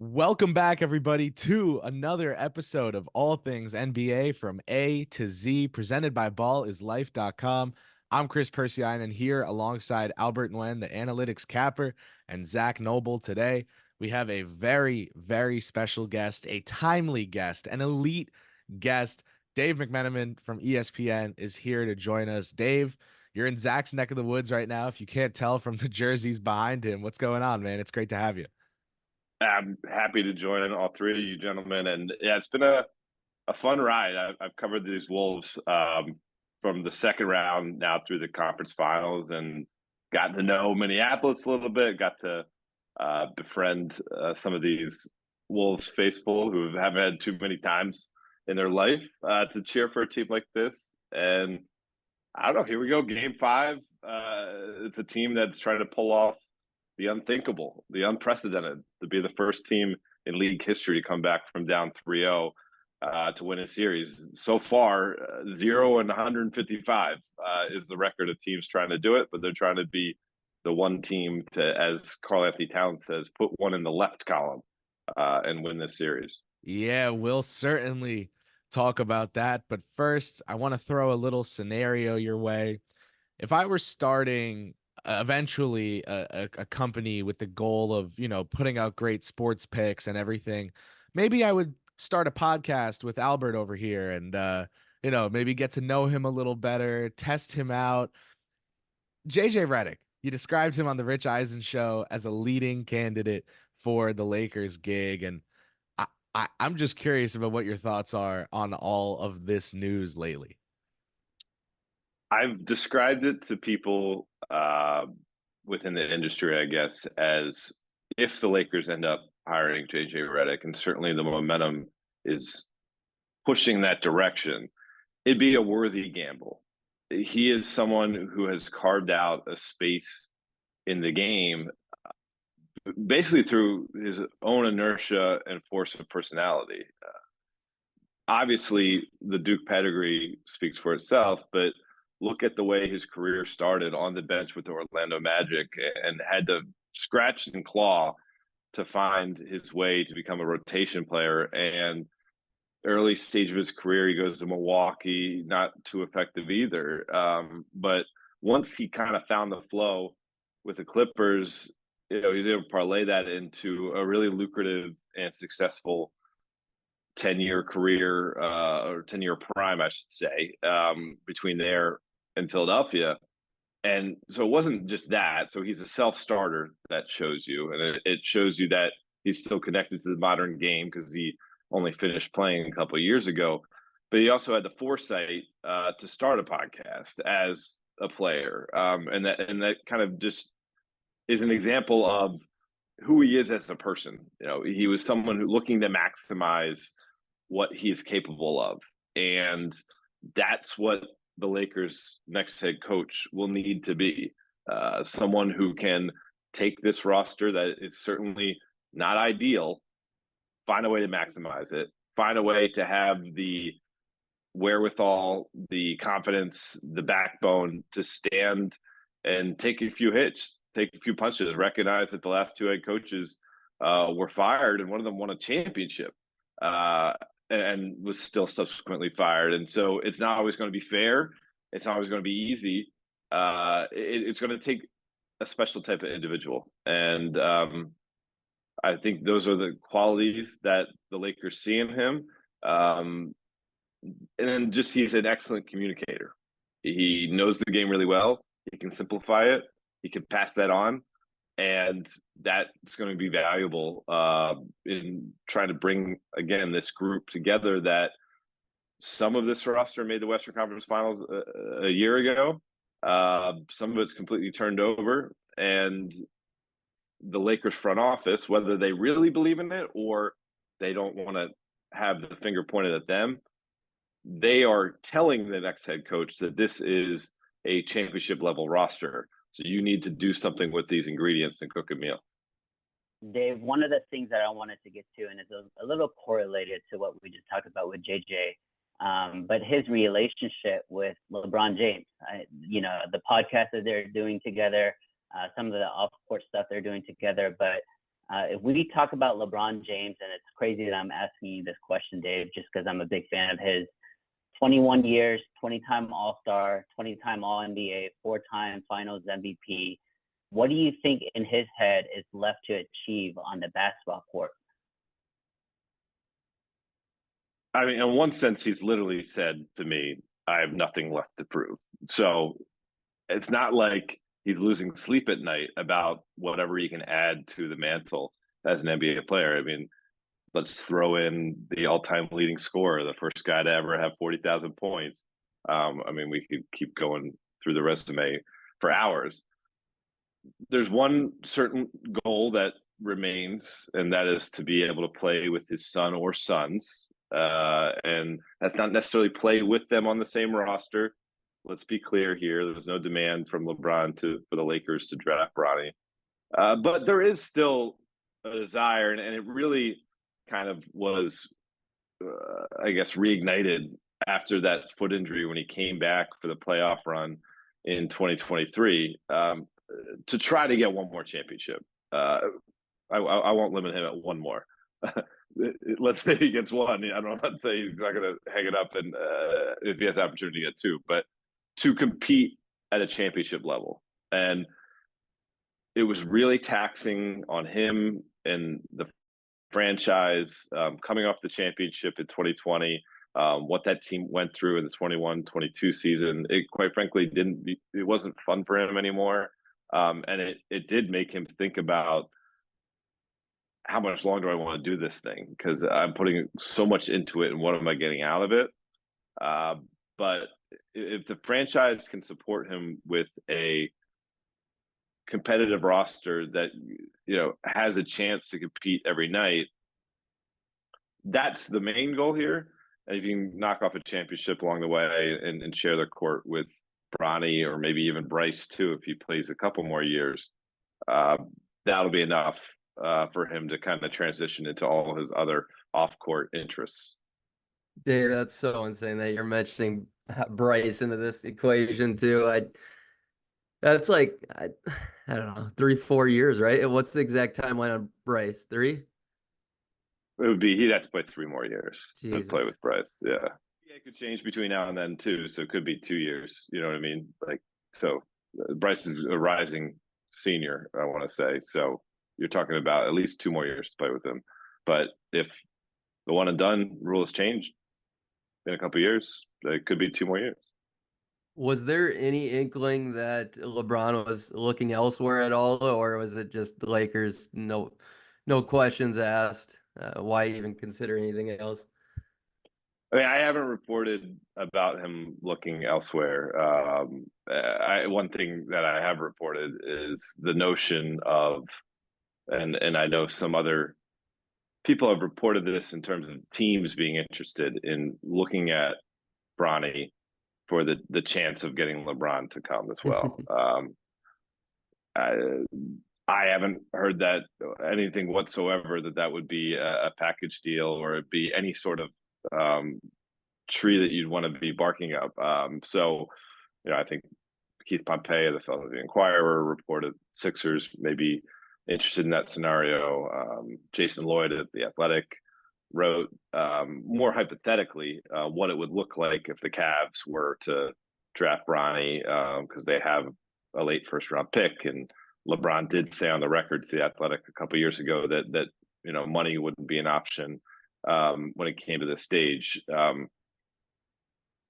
Welcome back, everybody, to another episode of All Things NBA from A to Z, presented by Ballislife.com. I'm Kris and here alongside Albert Nguyen, the analytics capper, and Zach Noble. Today, we have a very, very special guest, a timely guest, an elite guest. Dave McMenamin from ESPN is here to join us. Dave, you're in Zach's neck of the woods right now. If you can't tell from the jerseys behind him, what's going on, man? It's great to have you. I'm happy to join all three of you gentlemen, and yeah, it's been a fun ride. I've covered these Wolves from the second round now through the conference finals, and gotten to know Minneapolis a little bit. Got to befriend some of these Wolves faithful who haven't had too many times in their life to cheer for a team like this. And I don't know. Here we go, Game 5. It's a team that's trying to pull off the unthinkable, the unprecedented, to be the first team in league history to come back from down 3-0 to win a series. So far, 0 and 155 is the record of teams trying to do it, but they're trying to be the one team to, as Karl Anthony Towns says, put one in the left column and win this series. Yeah, we'll certainly talk about that. But first, I want to throw a little scenario your way. If I were starting eventually a company with the goal of, putting out great sports picks and everything, maybe I would start a podcast with Albert over here and, maybe get to know him a little better, test him out. JJ Redick, you described him on the Rich Eisen show as a leading candidate for the Lakers gig. And I'm just curious about what your thoughts are on all of this news lately. I've described it to people within the industry, I guess, as if the Lakers end up hiring JJ Redick, and certainly the momentum is pushing that direction, it'd be a worthy gamble. He is someone who has carved out a space in the game basically through his own inertia and force of personality. Obviously, the Duke pedigree speaks for itself, but look at the way his career started on the bench with the Orlando Magic and had to scratch and claw to find his way to become a rotation player. And early stage of his career, he goes to Milwaukee, not too effective either. But once he kind of found the flow with the Clippers, he's able to parlay that into a really lucrative and successful 10-year career or 10-year prime, I should say, between there and Philadelphia. And so it wasn't just that. So he's a self-starter, that shows you. And it shows you that he's still connected to the modern game because he only finished playing a couple of years ago. But he also had the foresight to start a podcast as a player. And that kind of just is an example of who he is as a person. He was someone who looking to maximize what he is capable of. And that's what the Lakers' next head coach will need to be. Someone who can take this roster that is certainly not ideal, find a way to maximize it, find a way to have the wherewithal, the confidence, the backbone to stand and take a few hits, take a few punches, recognize that the last two head coaches were fired and one of them won a championship. And was still subsequently fired. And so it's not always going to be fair. It's not always going to be easy. It's going to take a special type of individual. And I think those are the qualities that the Lakers see in him. And then just he's an excellent communicator. He knows the game really well. He can simplify it. He can pass that on. And that's going to be valuable in trying to bring, again, this group together that some of this roster made the Western Conference Finals a year ago. Some of it's completely turned over. And the Lakers front office, whether they really believe in it or they don't want to have the finger pointed at them, they are telling the next head coach that this is a championship level roster. So you need to do something with these ingredients and cook a meal. Dave, one of the things that I wanted to get to, and it's a little correlated to what we just talked about with JJ, but his relationship with LeBron James, the podcast that they're doing together, some of the off-court stuff they're doing together. But If we talk about LeBron James, and it's crazy that I'm asking you this question, Dave, just because I'm a big fan of his. 21 years, 20-time All-Star, 20-time All-NBA, 4-time Finals MVP. What do you think in his head is left to achieve on the basketball court? I mean, in one sense, he's literally said to me, I have nothing left to prove. So it's not like he's losing sleep at night about whatever he can add to the mantle as an NBA player. I mean, let's throw in the all-time leading scorer, the first guy to ever have 40,000 points. I mean, we could keep going through the resume for hours. There's one certain goal that remains, and that is to be able to play with his son or sons. And that's not necessarily play with them on the same roster. Let's be clear here. There's no demand from LeBron for the Lakers to draft Bronny. But there is still a desire, and it really kind of was, I guess, reignited after that foot injury when he came back for the playoff run in 2023 to try to get one more championship. I won't limit him at one more. Let's say he gets one. I'm not saying he's not going to hang it up and if he has the opportunity to get two, but to compete at a championship level. And it was really taxing on him and the franchise coming off the championship in 2020, what that team went through in the 21-22 season. It quite frankly it wasn't fun for him anymore. And it did make him think about how much longer do I want to do this thing? Because I'm putting so much into it and what am I getting out of it? But if the franchise can support him with a competitive roster that, has a chance to compete every night, that's the main goal here. And if you can knock off a championship along the way and share the court with Bronny or maybe even Bryce too, if he plays a couple more years, that'll be enough for him to kind of transition into all his other off-court interests. Dave, that's so insane that you're mentioning Bryce into this equation too. That's like, I don't know, 3-4 years, right? What's the exact timeline on Bryce? 3? He'd have to play 3 more years Jesus. to play with Bryce. Yeah. It could change between now and then too. So it could be 2 years. You know what I mean? So Bryce is a rising senior, I want to say. So you're talking about at least 2 more years to play with him. But if the one and done rules changed in a couple of years, it could be 2 more years. Was there any inkling that LeBron was looking elsewhere at all, or was it just the Lakers? No questions asked. Why even consider anything else? I mean, I haven't reported about him looking elsewhere. One thing that I have reported is the notion of, and I know some other people have reported this in terms of teams being interested in looking at Bronny for the chance of getting LeBron to come as well. I haven't heard that anything whatsoever that would be a package deal or it'd be any sort of tree that you'd want to be barking up. So, I think Keith Pompey of the Philadelphia Inquirer reported Sixers may be interested in that scenario. Jason Lloyd at The Athletic wrote more hypothetically what it would look like if the Cavs were to draft Bronny because they have a late first-round pick, and LeBron did say on the record to The Athletic a couple of years ago that money wouldn't be an option when it came to this stage.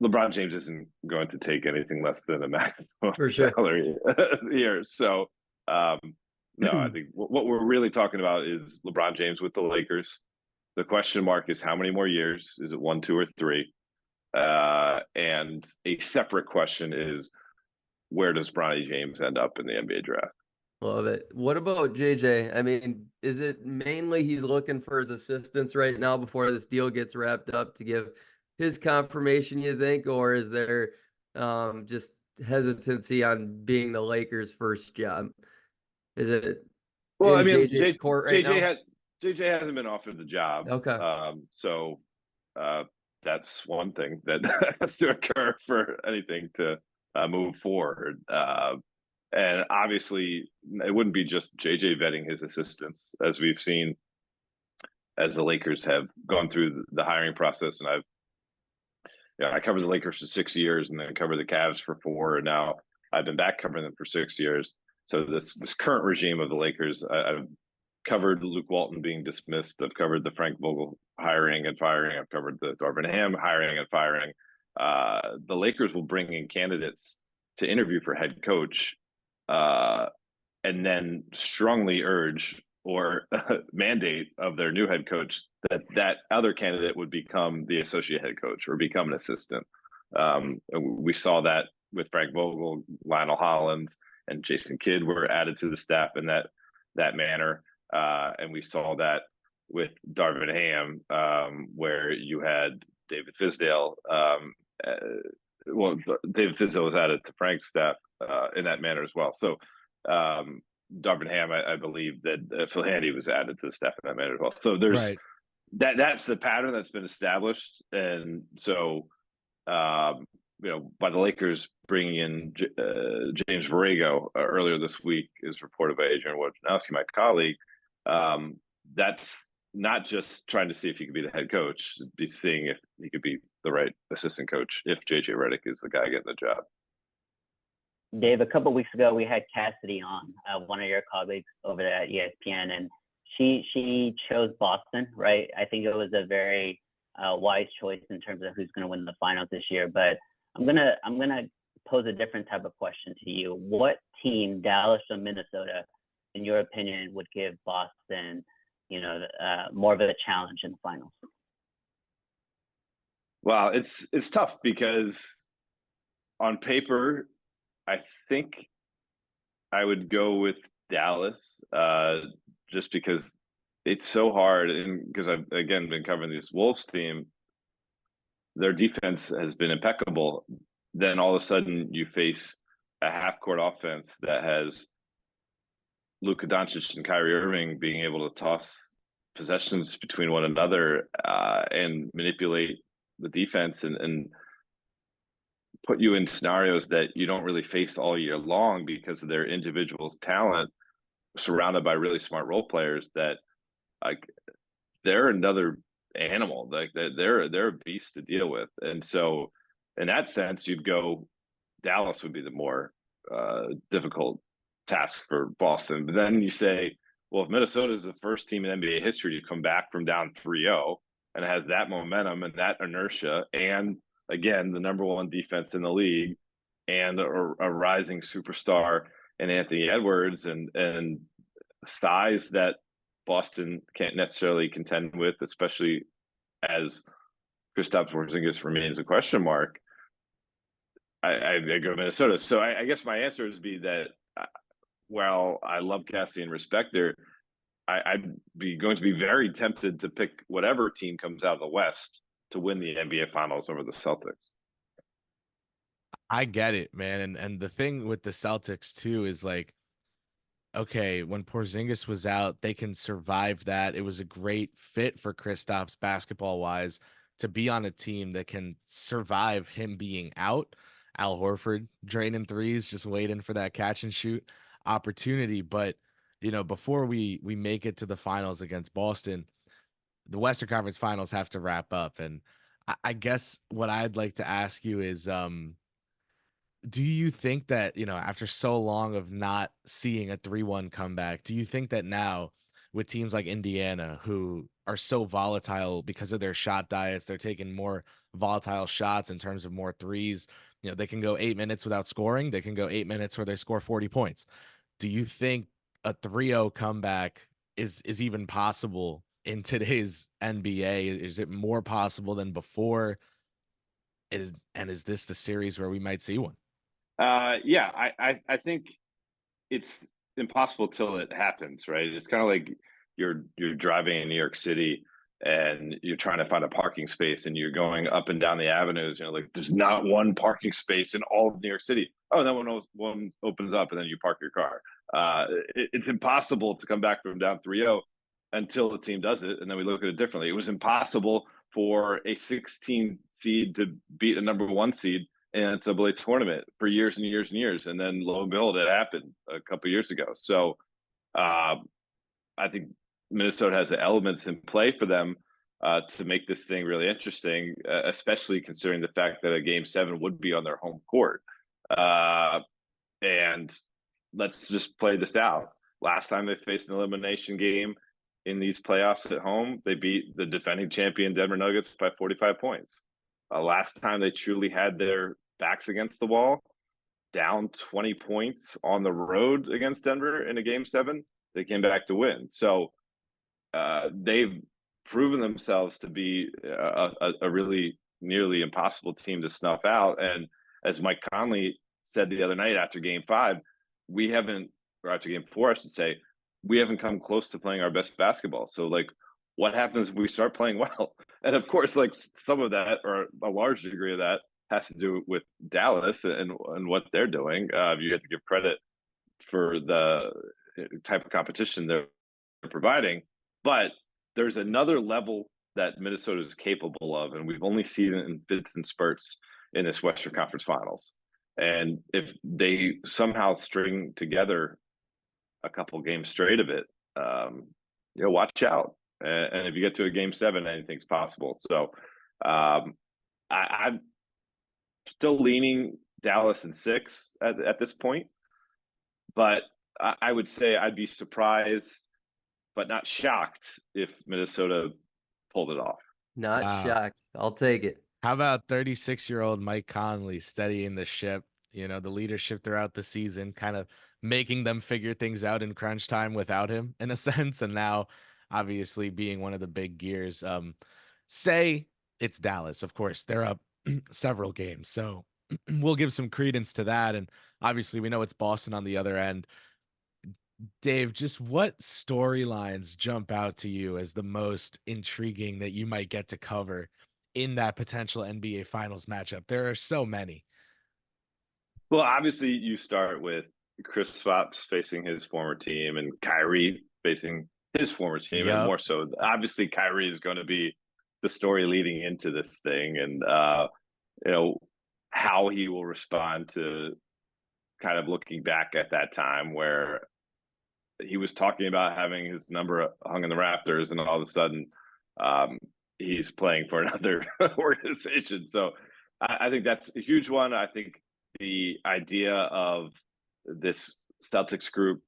LeBron James isn't going to take anything less than a maximum salary here. So, no, I think what we're really talking about is LeBron James with the Lakers. The question mark is how many more years? Is it 1, 2, or 3? And a separate question is where does Bronny James end up in the NBA draft? Love it. What about JJ? I mean, is it mainly he's looking for his assistants right now before this deal gets wrapped up to give his confirmation, you think, or is there just hesitancy on being the Lakers' first job? Is it JJ's court right now? JJ hasn't been offered the job. Okay. So that's one thing that has to occur for anything to move forward. And obviously, it wouldn't be just JJ vetting his assistants, as we've seen as the Lakers have gone through the hiring process. And I covered the Lakers for 6 years, and then covered the Cavs for 4, and now I've been back covering them for 6 years. So this current regime of the Lakers, I've covered Luke Walton being dismissed. I've covered the Frank Vogel hiring and firing. I've covered the Darvin Ham hiring and firing. The Lakers will bring in candidates to interview for head coach, and then strongly urge or mandate of their new head coach that other candidate would become the associate head coach or become an assistant. We saw that with Frank Vogel, Lionel Hollins, and Jason Kidd were added to the staff in that manner. And we saw that with Darvin Ham, where you had David Fizdale. David Fizdale was added to Frank's staff in that manner as well. So Darvin Ham, I believe that Phil Handy was added to the staff in that manner as well. So there's that's the pattern that's been established. And so, by the Lakers bringing in James Borrego earlier this week, is reported by Adrian Wojnarowski, my colleague. That's not just trying to see if he could be the head coach, be seeing if he could be the right assistant coach if JJ Redick is the guy getting the job. Dave, a couple of weeks ago, we had Cassidy on, one of your colleagues over there at ESPN, and she chose Boston, right? I think it was a very wise choice in terms of who's going to win the finals this year. But I'm gonna pose a different type of question to you. What team, Dallas or Minnesota, in your opinion, would give Boston, more of a challenge in the finals? Well, it's tough because on paper, I think I would go with Dallas, just because it's so hard, and because I've again been covering this Wolves team. Their defense has been impeccable. Then all of a sudden you face a half-court offense that has Luka Doncic and Kyrie Irving being able to toss possessions between one another and manipulate the defense and put you in scenarios that you don't really face all year long because of their individual talent, surrounded by really smart role players that, like, they're another animal. Like, they're a beast to deal with. And so in that sense, you'd go Dallas would be the more difficult task for Boston. But then you say, well, if Minnesota is the first team in NBA history to come back from down 3-0 and has that momentum and that inertia, and again, the number one defense in the league, and a rising superstar in Anthony Edwards, and size that Boston can't necessarily contend with, especially as Kristaps Porzingis remains a question mark, I go Minnesota. So I guess my answer would be that while I love Cassie and respect her, I'd be going to be very tempted to pick whatever team comes out of the West to win the NBA Finals over the Celtics. I get it, man. And the thing with the Celtics too is, like, okay, when Porzingis was out, they can survive that. It was a great fit for Kristaps basketball wise to be on a team that can survive him being out. Al Horford draining threes, just waiting for that catch and shoot opportunity. But, before we make it to the finals against Boston, the Western Conference Finals have to wrap up. And I guess what I'd like to ask you is, do you think that, after so long of not seeing a 3-1 comeback, do you think that now with teams like Indiana, who are so volatile because of their shot diets, they're taking more volatile shots in terms of more threes, they can go 8 minutes without scoring. They can go 8 minutes where they score 40 points. Do you think a 3-0 comeback is even possible in today's NBA? Is it more possible than before? Is this the series where we might see one? Yeah, I think it's impossible till it happens, right? It's kind of like you're driving in New York City and you're trying to find a parking space and you're going up and down the avenues, like, there's not one parking space in all of New York City. Oh, then one opens up and then you park your car. It's impossible to come back from down 3-0 until the team does it, and then we look at it differently. It was impossible for a 16 seed to beat a number 1 seed NCAA tournament for years and years and years. And then lo and behold, it happened a couple years ago. So I think Minnesota has the elements in play for them to make this thing really interesting, especially considering the fact that a Game 7 would be on their home court. And let's just play this out. Last time they faced an elimination game in these playoffs at home, they beat the defending champion Denver Nuggets by 45 points. Last time they truly had their backs against the wall, down 20 points on the road against Denver in a Game 7, they came back to win. So they've proven themselves to be a really nearly impossible team to snuff out. And as Mike Conley said the other night after Game 5, or after Game 4, I should say, we haven't come close to playing our best basketball. So, like, what happens if we start playing well? And of course, like, some of that, or a large degree of that, has to do with Dallas and what they're doing. You have to give credit for the type of competition they're providing. But there's another level that Minnesota is capable of, and we've only seen it in fits and spurts in this Western Conference Finals. And if they somehow string together a couple games straight of it, watch out. And if you get to a Game 7, anything's possible. So I'm still leaning Dallas in 6 at this point. But I would say I'd be surprised, but not shocked, if Minnesota pulled it off. Not shocked. I'll take it. How about 36-year-old Mike Conley steadying the ship, the leadership throughout the season, kind of making them figure things out in crunch time without him, in a sense, and now obviously being one of the big gears. Say it's Dallas, of course, they're up several games, so we'll give some credence to that, and obviously we know it's Boston on the other end. Dave, just what storylines jump out to you as the most intriguing that you might get to cover in that potential NBA Finals matchup? There are so many. Well, obviously, you start with Kris facing his former team and Kyrie facing his former team, and more so, obviously, Kyrie is going to be the story leading into this thing, and how he will respond to kind of looking back at that time where he was talking about having his number hung in the Raptors, and all of a sudden he's playing for another organization. So I think that's a huge one. I think the idea of this Celtics group,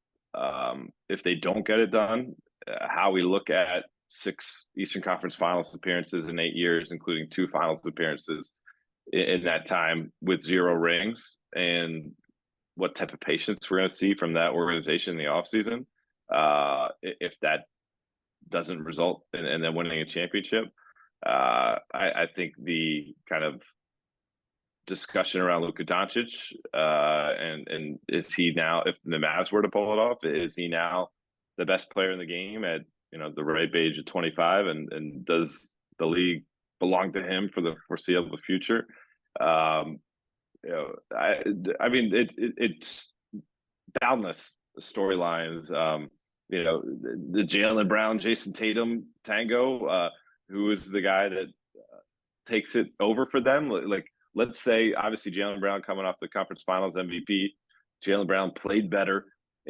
if they don't get it done, how we look at 6 Eastern Conference Finals appearances in 8 years, including 2 Finals appearances in that time with 0 rings, and what type of patience we're going to see from that organization in the offseason, if that doesn't result in them winning a championship. I think the kind of discussion around Luka Doncic, and is he now, if the Mavs were to pull it off, is he now the best player in the game at the ripe age of 25, and does the league belong to him for the foreseeable future? I mean, it's boundless storylines. The Jaylen Brown, Jason Tatum tango, who is the guy that takes it over for them? Like, let's say, obviously, Jaylen Brown coming off the conference finals MVP. Jaylen Brown played better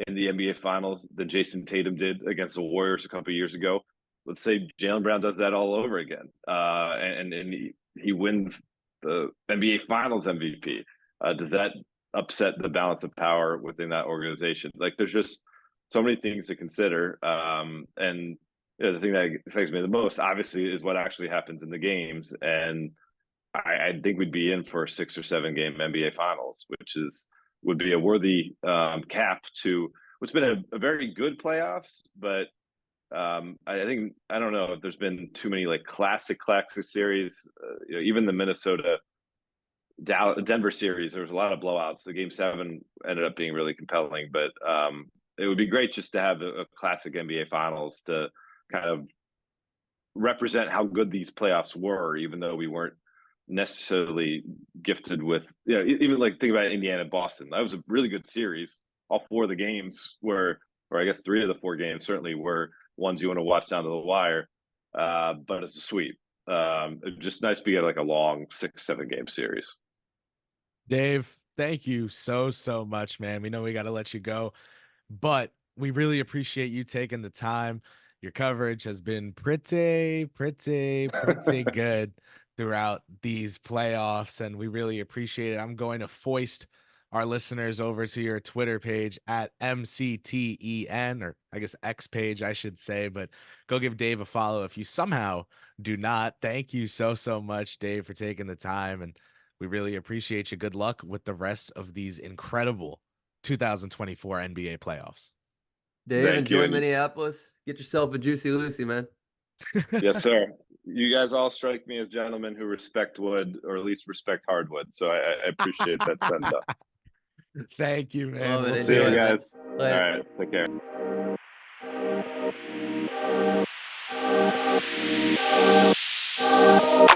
in the NBA Finals than Jason Tatum did against the Warriors a couple of years ago. Let's say Jaylen Brown does that all over again, and he wins the NBA Finals MVP. Does that upset the balance of power within that organization? Like, there's just so many things to consider. And the thing that excites me the most, obviously, is what actually happens in the games. And I think we'd be in for a 6 or 7 game NBA Finals, which would be a worthy cap to what's been a very good playoffs. But I don't know if there's been too many like classic series. Even the Minnesota Denver series, there was a lot of blowouts. The Game 7 ended up being really compelling, but it would be great just to have a classic NBA Finals to kind of represent how good these playoffs were, even though we weren't necessarily gifted with, even like think about Indiana Boston. That was a really good series. All 4 of the games were, or I guess 3 of the 4 games certainly were ones you want to watch down to the wire. But it's a sweep. It's just nice to get like a long 6-7 game series. Dave, thank you so, so much, man. We know we got to let you go, but we really appreciate you taking the time. Your coverage has been pretty good throughout these playoffs, and we really appreciate it. I'm going to foist our listeners over to your Twitter page at MCTEN, or I guess X page, I should say, but go give Dave a follow if you somehow do not. Thank you so, so much, Dave, for taking the time, and we really appreciate you. Good luck with the rest of these incredible 2024 NBA playoffs. Dave, Thank you. enjoy And Minneapolis. Get yourself a Juicy Lucy, man. yes, sir. You guys all strike me as gentlemen who respect wood, or at least respect hardwood. So I appreciate that send up. Thank you, man. Love it. We'll See you Enjoy, man. guys. Later. All right. Take care.